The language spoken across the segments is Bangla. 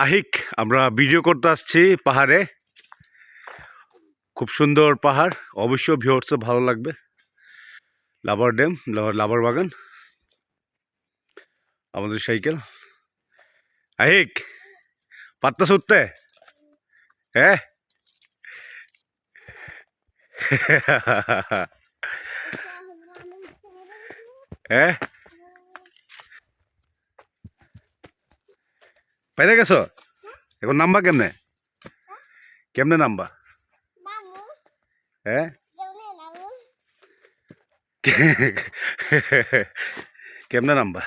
আহিক আমরা ভিডিও করতে আসছি পাহাড়ে। খুব সুন্দর পাহাড়, অবশ্য ভিউয়ার্স ভালো লাগবে। লাভার ড্যাম, লাভার বাগান, আমাদের সাইকেল। আহিক পাত্তা উঠতে হ্যাঁ হ্যাঁ পাইরে গেছো? এখন নামবা কেমনে? কেমনে নামবা? হ্যাঁ কেমনে নামবা?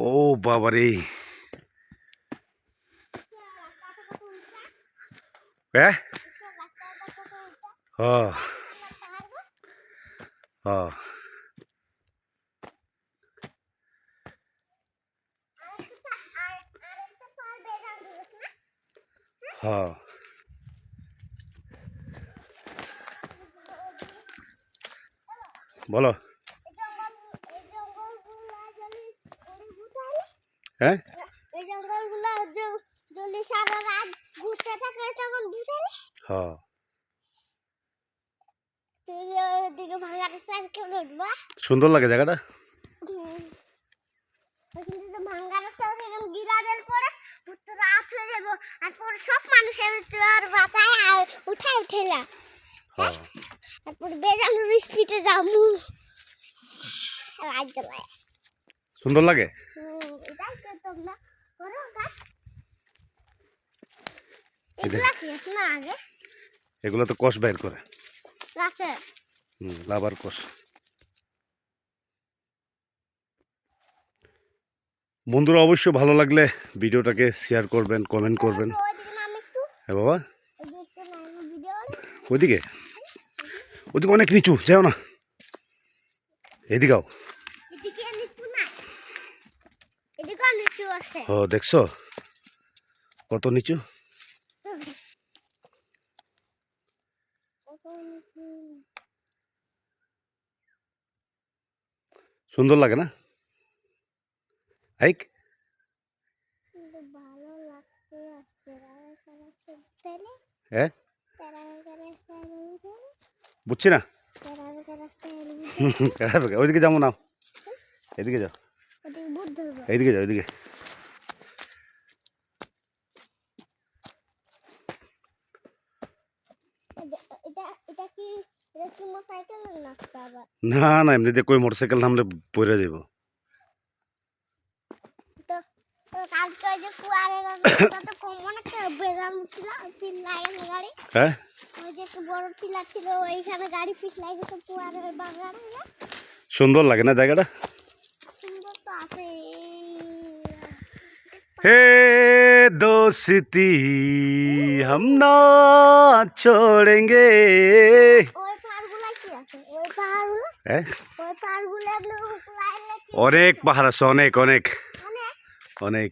ও বাবারে, হ্যাঁ হ্যাঁ হ্যাঁ হ্যাঁ বলো। হ্যাঁ হ্যাঁ সুন্দর লাগে জায়গাটা। সুন্দর লাগে। এগুলো তো কষ বের করে, লাভার কষ। বন্ধুরা অবশ্যই ভালো লাগলে ভিডিওটাকে শেয়ার করবেন, কমেন্ট করবেন। হ্যাঁ বাবা, ওইদিকে ওইদিকে অনেক নিচু, যাও না, এদিকেও। ও দেখছো কত নিচু। সুন্দর লাগে না হাইক? হ্যাঁ বুঝছি না। ওইদিকে যাবো না, এদিকে যাও, এইদিকে যাও, এদিকে। না না, এমনিতে কই মোটরসাইকেল নামলে পড়ে যাব। হ্যাঁ সুন্দর লাগে না জায়গাটা? হে দোস্তি हम ना छोड़ेंगे। অনেক পাহাড় আছে, অনেক অনেক অনেক।